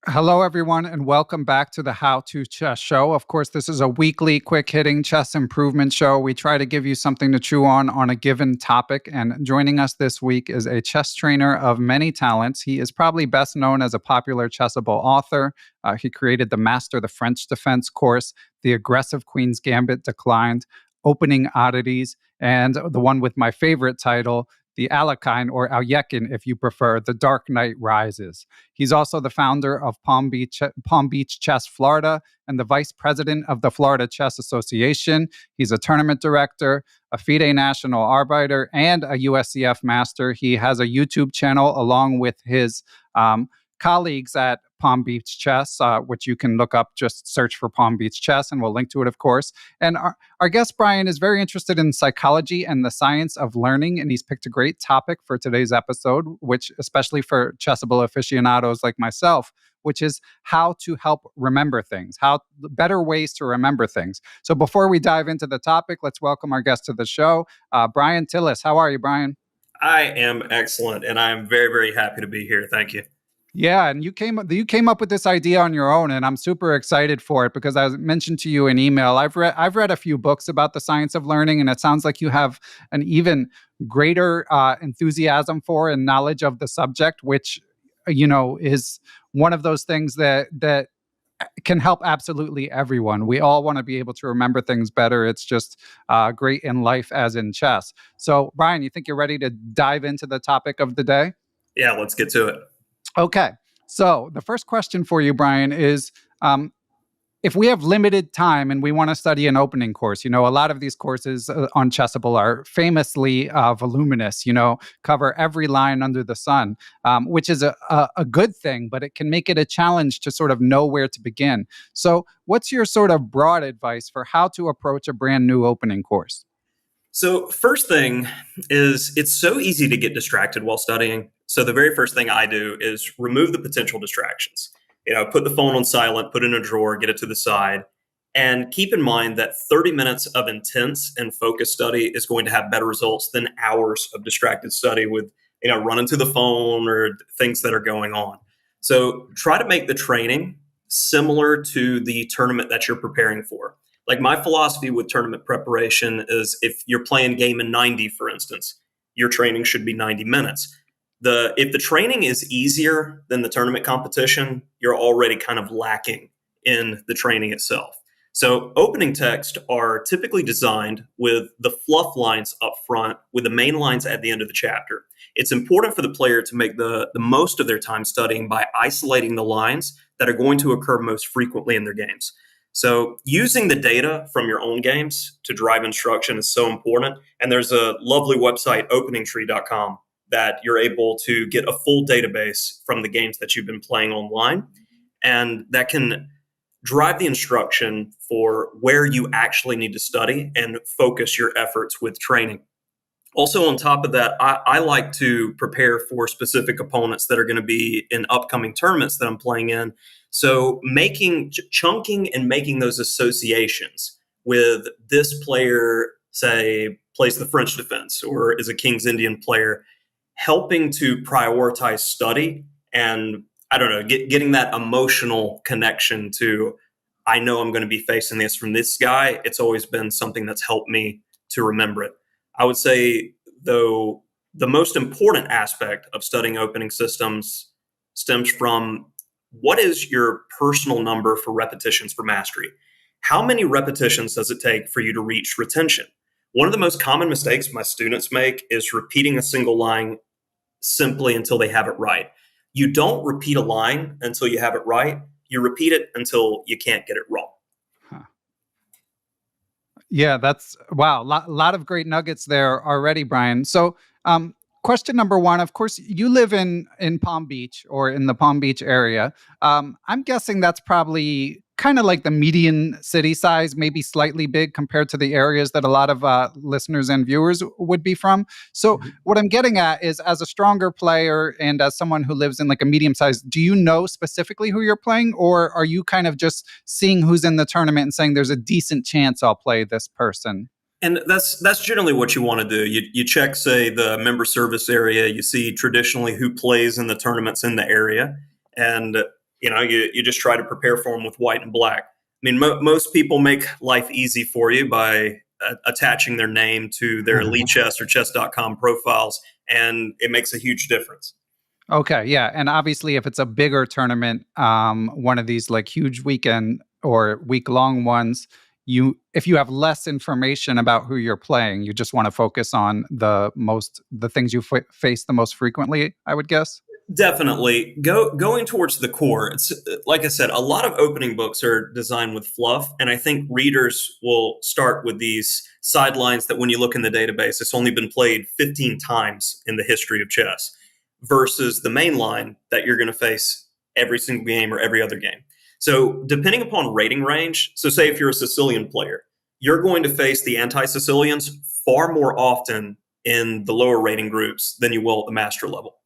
Hello, everyone, and welcome back to the How to Chess Show. Of course, this is a weekly, quick hitting chess improvement show. We try to give you something to chew on a given topic. And joining us this week is a chess trainer of many talents. He is probably best known as a popular Chessable author. He created the Master the French Defense course, The Aggressive Queen's Gambit Declined, Opening Oddities, and the one with my favorite title, the Alekhine, or Alekhine, if you prefer, The Dark Knight Rises. He's also the founder of Palm Beach Chess Florida and the vice president of the Florida Chess Association. He's a tournament director, a FIDE National Arbiter, and a USCF master. He has a YouTube channel along with his colleagues at Palm Beach Chess, which you can look up. Just search for Palm Beach Chess, and we'll link to it, of course. And our guest, Brian, is very interested in psychology and the science of learning, and he's picked a great topic for today's episode, which, especially for Chessable aficionados like myself, which is how to help remember things, how better ways to remember things. So before we dive into the topic, let's welcome our guest to the show, Brian Tillis. How are you, Brian? I am excellent, and I'm very, very happy to be here. Thank you. Yeah, and you came up with this idea on your own, and I'm super excited for it because I mentioned to you in email. I've read a few books about the science of learning, and it sounds like you have an even greater enthusiasm for and knowledge of the subject, which is one of those things that can help absolutely everyone. We all want to be able to remember things better. It's just great in life as in chess. So, Brian, you think you're ready to dive into the topic of the day? Yeah, let's get to it. Okay. So the first question for you, Brian, is if we have limited time and we want to study an opening course, a lot of these courses on Chessable are famously voluminous, cover every line under the sun, which is a good thing, but it can make it a challenge to sort of know where to begin. So what's your sort of broad advice for how to approach a brand new opening course? So first thing is it's so easy to get distracted while studying. So the very first thing I do is remove the potential distractions. Put the phone on silent, put it in a drawer, get it to the side, and keep in mind that 30 minutes of intense and focused study is going to have better results than hours of distracted study with, running to the phone or things that are going on. So try to make the training similar to the tournament that you're preparing for. Like my philosophy with tournament preparation is if you're playing game in 90, for instance, your training should be 90 minutes. If the training is easier than the tournament competition, you're already kind of lacking in the training itself. So opening text are typically designed with the fluff lines up front with the main lines at the end of the chapter. It's important for the player to make the most of their time studying by isolating the lines that are going to occur most frequently in their games. So using the data from your own games to drive instruction is so important. And there's a lovely website, openingtree.com, that you're able to get a full database from the games that you've been playing online. And that can drive the instruction for where you actually need to study and focus your efforts with training. Also, on top of that, I like to prepare for specific opponents that are going to be in upcoming tournaments that I'm playing in. So chunking and making those associations with this player, say, plays the French defense or is a King's Indian player, helping to prioritize study and, getting that emotional connection to, I know I'm going to be facing this from this guy. It's always been something that's helped me to remember it. I would say, though, the most important aspect of studying opening systems stems from what is your personal number for repetitions for mastery? How many repetitions does it take for you to reach retention? One of the most common mistakes my students make is repeating a single line simply until they have it right. You don't repeat a line until you have it right. You repeat it until you can't get it wrong. Yeah, that's wow. Lot of great nuggets there already, Brian. So, question number one, of course, you live in Palm Beach or in the Palm Beach area. I'm guessing that's probably kind of like the median city size, maybe slightly big compared to the areas that a lot of listeners and viewers would be from. So what I'm getting at is, as a stronger player and as someone who lives in like a medium size, do you know specifically who you're playing, or are you kind of just seeing who's in the tournament and saying there's a decent chance I'll play this person? And that's generally what you want to do. You check, say, the member service area. You see traditionally who plays in the tournaments in the area. And You just try to prepare for them with white and black. I mean, most people make life easy for you by attaching their name to their Elite Chess or chess.com profiles, and it makes a huge difference. Okay, yeah, and obviously, if it's a bigger tournament, one of these like huge weekend or week-long ones, if you have less information about who you're playing, you just want to focus on the things you face the most frequently, I would guess. Definitely going towards the core. It's like I said, a lot of opening books are designed with fluff, and I think readers will start with these sidelines that when you look in the database, it's only been played 15 times in the history of chess, versus the main line that you're going to face every single game or every other game. So depending upon rating range, so say if you're a Sicilian player, you're going to face the anti-Sicilians far more often in the lower rating groups than you will at the master level.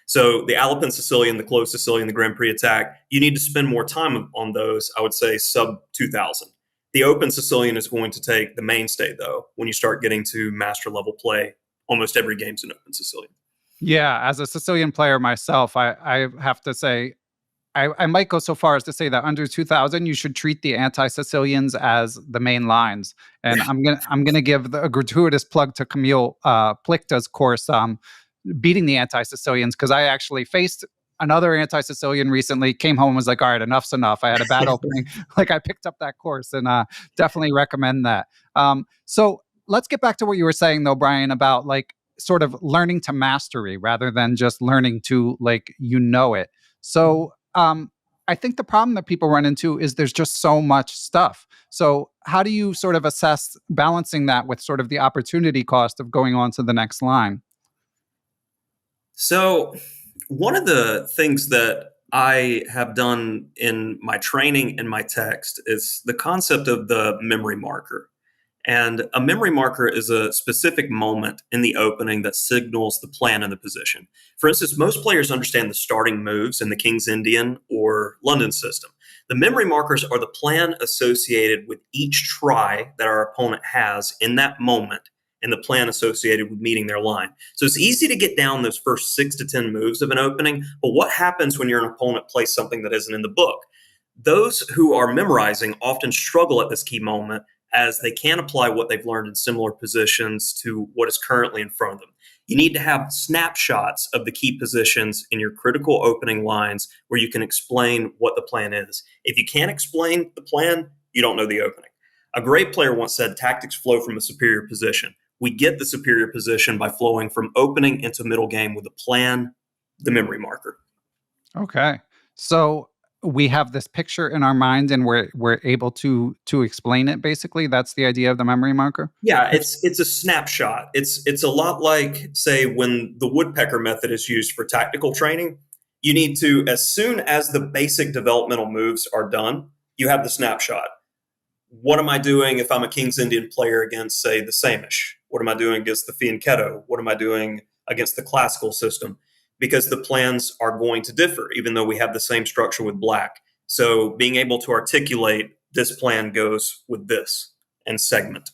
So the Alpine Sicilian, the Closed Sicilian, the Grand Prix Attack, you need to spend more time on those, I would say sub 2000. The Open Sicilian is going to take the mainstay, though, when you start getting to master level play. Almost every game's an Open Sicilian. Yeah, as a Sicilian player myself, I have to say, I might go so far as to say that under 2000, you should treat the anti-Sicilians as the main lines. And I'm gonna give a gratuitous plug to Camille Plichta's course, beating the anti-Sicilians, because I actually faced another anti-Sicilian recently, came home and was like, all right, enough's enough. I had a bad opening. Like, I picked up that course, and definitely recommend that. So let's get back to what you were saying, though, Brian, about like sort of learning to mastery rather than just learning to like, it. So I think the problem that people run into is there's just so much stuff. So how do you sort of assess balancing that with sort of the opportunity cost of going on to the next line? So one of the things that I have done in my training and my text is the concept of the memory marker. And a memory marker is a specific moment in the opening that signals the plan and the position. For instance, most players understand the starting moves in the King's Indian or London system. The memory markers are the plan associated with each try that our opponent has in that moment, and the plan associated with meeting their line. So it's easy to get down those first 6 to 10 moves of an opening, but what happens when your opponent plays something that isn't in the book? Those who are memorizing often struggle at this key moment, as they can't apply what they've learned in similar positions to what is currently in front of them. You need to have snapshots of the key positions in your critical opening lines where you can explain what the plan is. If you can't explain the plan, you don't know the opening. A great player once said, tactics flow from a superior position. We get the superior position by flowing from opening into middle game with a plan, the memory marker. Okay. So we have this picture in our mind and we're able to explain it. Basically, that's the idea of the memory marker. Yeah, it's a snapshot. It's a lot like, say, when the woodpecker method is used for tactical training. You need to, as soon as the basic developmental moves are done, you have the snapshot. What am I doing if I'm a King's Indian player against, say, the Samish? What am I doing against the Fianchetto? What am I doing against the classical system? Because the plans are going to differ, even though we have the same structure with black. So being able to articulate this plan goes with this and segment.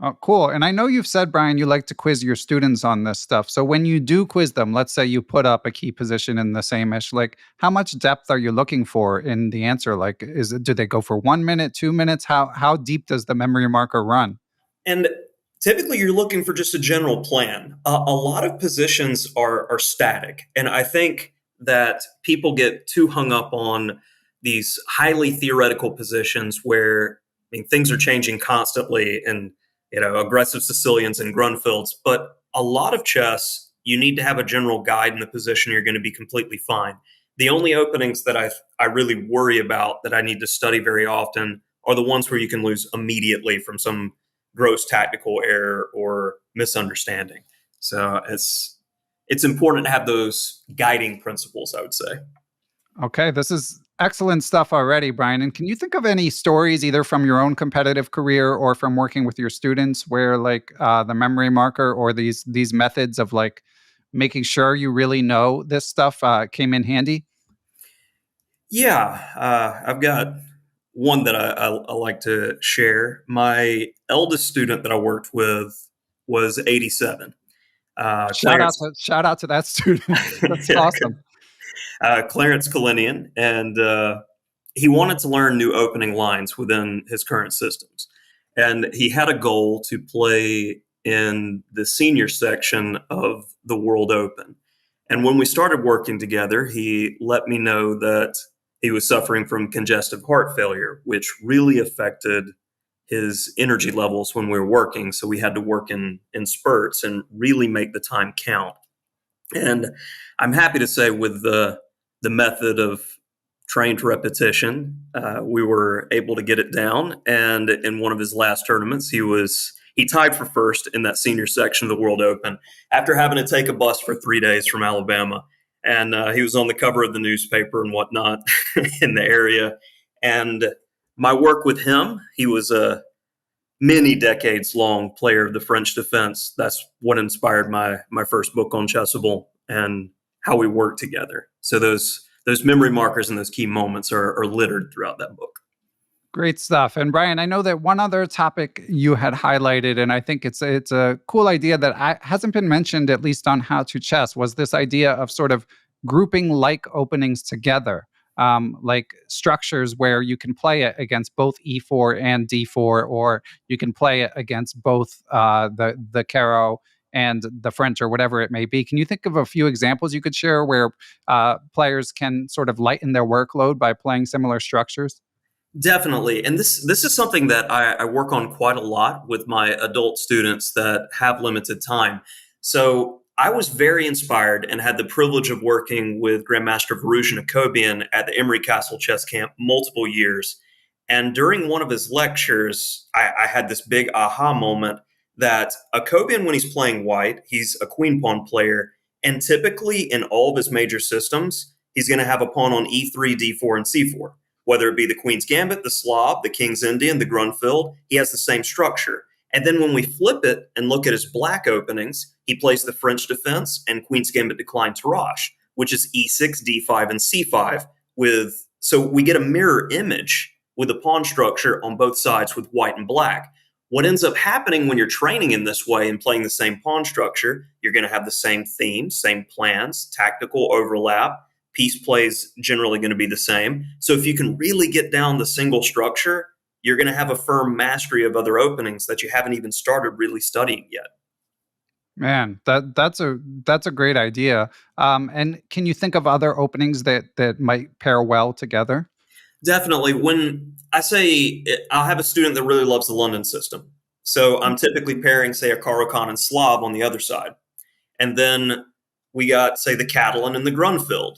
Oh, cool. And I know you've said, Brian, you like to quiz your students on this stuff. So when you do quiz them, let's say you put up a key position in the Samish, like how much depth are you looking for in the answer? Like, do they go for 1 minute, 2 minutes? How deep does the memory marker run? And typically you're looking for just a general plan. A lot of positions are static. And I think that people get too hung up on these highly theoretical positions where things are changing constantly, and aggressive Sicilians and Grunfelds. But a lot of chess, you need to have a general guide in the position. You're going to be completely fine. The only openings that I really worry about that I need to study very often are the ones where you can lose immediately from some gross tactical error or misunderstanding. So it's important to have those guiding principles, I would say. Okay, this is excellent stuff already, Brian. And can you think of any stories, either from your own competitive career or from working with your students, where like the memory marker or these methods of like making sure you really know this stuff came in handy? Yeah, I've got one that I like to share. My eldest student that I worked with was 87. Shout out to that student. That's awesome. Clarence Kalinian, and he wanted to learn new opening lines within his current systems. And he had a goal to play in the senior section of the World Open. And when we started working together, he let me know that he was suffering from congestive heart failure, which really affected his energy levels when we were working. So we had to work in spurts and really make the time count. And I'm happy to say, with the method of trained repetition, we were able to get it down. And in one of his last tournaments, he tied for first in that senior section of the World Open after having to take a bus for 3 days from Alabama. And he was on the cover of the newspaper and whatnot in the area. And my work with him, he was a many decades long player of the French defense. That's what inspired my first book on Chessable and how we work together. So those memory markers and those key moments are littered throughout that book. Great stuff. And Brian, I know that one other topic you had highlighted, and I think it's a cool idea that hasn't been mentioned, at least on How to Chess, was this idea of sort of grouping like openings together, like structures where you can play it against both e4 and d4, or you can play it against both the Caro and the French, or whatever it may be. Can you think of a few examples you could share where players can sort of lighten their workload by playing similar structures? Definitely. And this is something that I work on quite a lot with my adult students that have limited time. So I was very inspired and had the privilege of working with Grandmaster Varuzhan Akobian at the Emery Castle Chess Camp multiple years. And during one of his lectures, I had this big aha moment that Akobian, when he's playing white, he's a queen pawn player. And typically in all of his major systems, he's going to have a pawn on e3, d4, and c4. Whether it be the Queen's Gambit, the Slav, the King's Indian, the Grunfeld, he has the same structure. And then when we flip it and look at his black openings, he plays the French defense and Queen's Gambit decline Tarrasch, which is e6, d5, and c5. So we get a mirror image with a pawn structure on both sides with white and black. What ends up happening when you're training in this way and playing the same pawn structure, you're going to have the same themes, same plans, tactical overlap. Piece play is generally going to be the same. So if you can really get down the single structure, you're going to have a firm mastery of other openings that you haven't even started really studying yet. Man, that's a great idea. And can you think of other openings that might pair well together? Definitely. When I say I'll have a student that really loves the London system. So I'm typically pairing, say, a Caro-Kann and Slav on the other side. And then we got, say, the Catalan and the Grunfeld.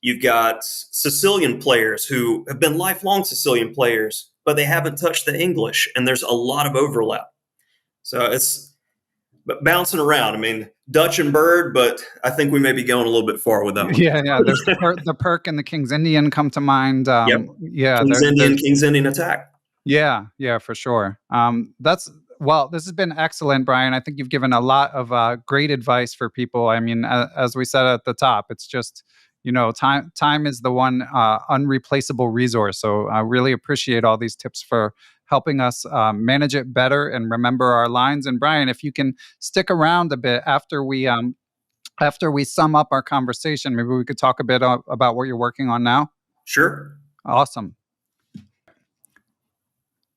You've got Sicilian players who have been lifelong Sicilian players, but they haven't touched the English, and there's a lot of overlap. So it's bouncing around. I mean, Dutch and Bird, but I think we may be going a little bit far with that one. Yeah. There's the Perk and the King's Indian come to mind. Yep. Yeah, King's Indian attack. Yeah, for sure. This has been excellent, Brian. I think you've given a lot of great advice for people. I mean, as we said at the top, it's just, time is the one unreplaceable resource. So I really appreciate all these tips for helping us manage it better and remember our lines. And Brian, if you can stick around a bit after we sum up our conversation, maybe we could talk a bit about what you're working on now. Sure. Awesome.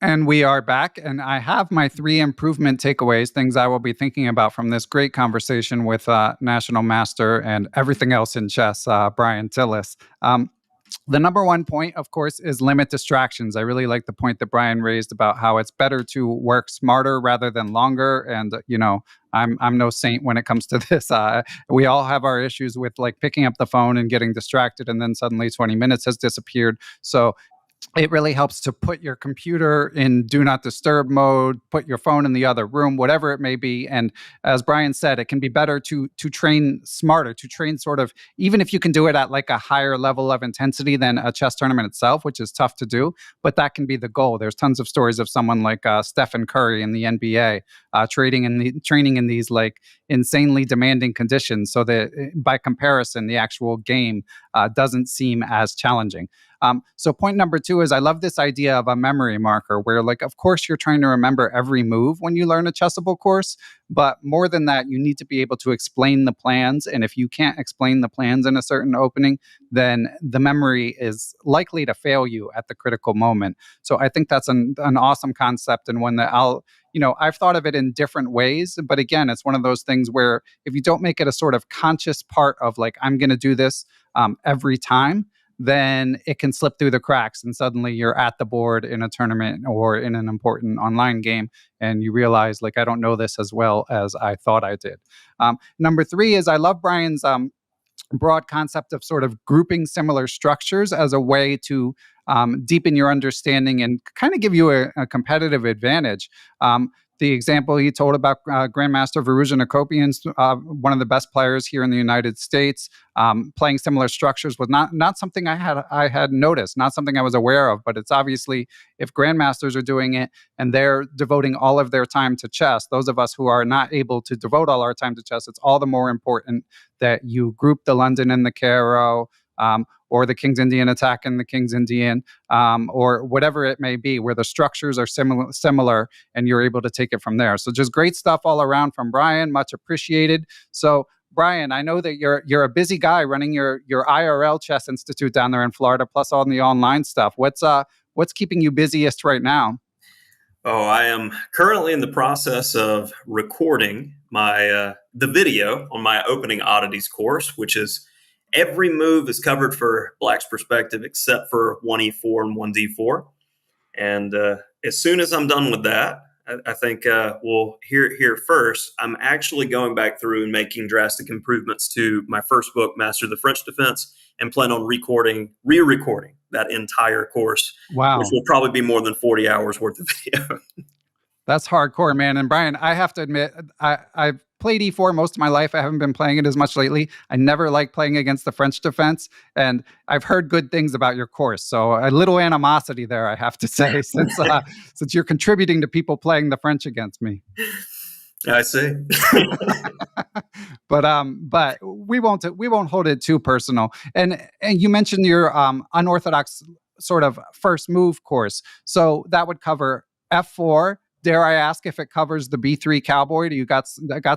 And we are back, and I have my 3 improvement takeaways, things I will be thinking about from this great conversation with National Master and everything else in chess, Brian Tillis. The number one point, of course, is limit distractions. I really like the point that Brian raised about how it's better to work smarter rather than longer. And, I'm no saint when it comes to this. We all have our issues with like picking up the phone and getting distracted, and then suddenly 20 minutes has disappeared. So it really helps to put your computer in do not disturb mode, put your phone in the other room, whatever it may be. And as Brian said, it can be better to train smarter, to train sort of, even if you can do it at like a higher level of intensity than a chess tournament itself, which is tough to do, but that can be the goal. There's tons of stories of someone like Stephen Curry in the NBA training in these like insanely demanding conditions, so that by comparison, the actual game doesn't seem as challenging. So point number 2 is I love this idea of a memory marker where, like, of course, you're trying to remember every move when you learn a chessable course, but more than that, you need to be able to explain the plans. And if you can't explain the plans in a certain opening, then the memory is likely to fail you at the critical moment. So I think that's an awesome concept, and one that I've thought of it in different ways. But again, it's one of those things where if you don't make it a sort of conscious part of like, I'm going to do this every time, then it can slip through the cracks and suddenly you're at the board in a tournament or in an important online game and you realize, like, I don't know this as well as I thought I did. Number 3 is I love Brian's broad concept of sort of grouping similar structures as a way to deepen your understanding and kind of give you a competitive advantage. The example he told about Grandmaster Varuja Nakopian, one of the best players here in the United States, playing similar structures was not something I had noticed, not something I was aware of. But it's obviously, if grandmasters are doing it and they're devoting all of their time to chess, those of us who are not able to devote all our time to chess, it's all the more important that you group the London and the Caro, or the King's Indian attack and the King's Indian, or whatever it may be, where the structures are similar, and you're able to take it from there. So just great stuff all around from Brian. Much appreciated. So Brian, I know that you're a busy guy running your IRL Chess Institute down there in Florida, plus all the online stuff. What's keeping you busiest right now? Oh, I am currently in the process of recording the video on my Opening Oddities course, which is every move is covered for Black's perspective except for 1e4 and 1d4. And as soon as I'm done with that, I think we'll hear first. I'm actually going back through and making drastic improvements to my first book, Master of the French Defense, and plan on re-recording that entire course, Wow, which will probably be more than 40 hours worth of video. that's hardcore, man. And Brian, I have to admit, I've played E4 most of my life. I haven't been playing it as much lately. I never liked playing against the French defense, and I've heard good things about your course. So a little animosity there, I have to say, since you're contributing to people playing the French against me. I see. But we won't hold it too personal. And you mentioned your unorthodox sort of first move course. So that would cover F4. Dare I ask if it covers the B3 cowboy? Do you got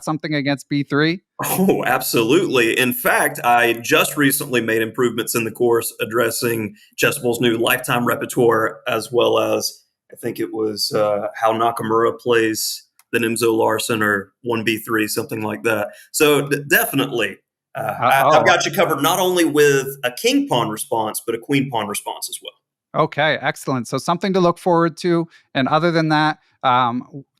something against B3? Oh, absolutely. In fact, I just recently made improvements in the course addressing Chessable's new lifetime repertoire, as well as I think it was how Nakamura plays the Nimzo Larsen or 1B3, something like that. So definitely, I've got you covered not only with a king pawn response, but a queen pawn response as well. Okay, excellent. So something to look forward to. And other than that,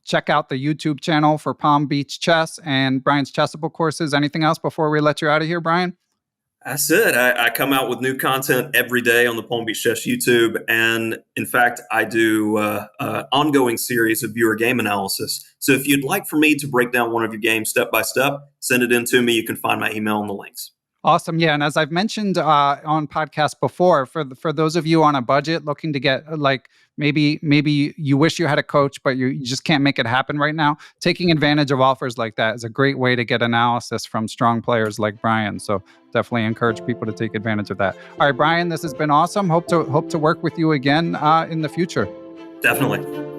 check out the YouTube channel for Palm Beach Chess and Brian's Chessable courses. Anything else before we let you out of here, Brian? That's it. I come out with new content every day on the Palm Beach Chess YouTube. And in fact, I do an ongoing series of viewer game analysis. So if you'd like for me to break down one of your games step by step, send it in to me. You can find my email in the links. Awesome. Yeah. And as I've mentioned on podcasts before, for those of you on a budget looking to get, like, maybe you wish you had a coach, but you just can't make it happen right now, taking advantage of offers like that is a great way to get analysis from strong players like Brian. So definitely encourage people to take advantage of that. All right, Brian, this has been awesome. Hope to work with you again in the future. Definitely.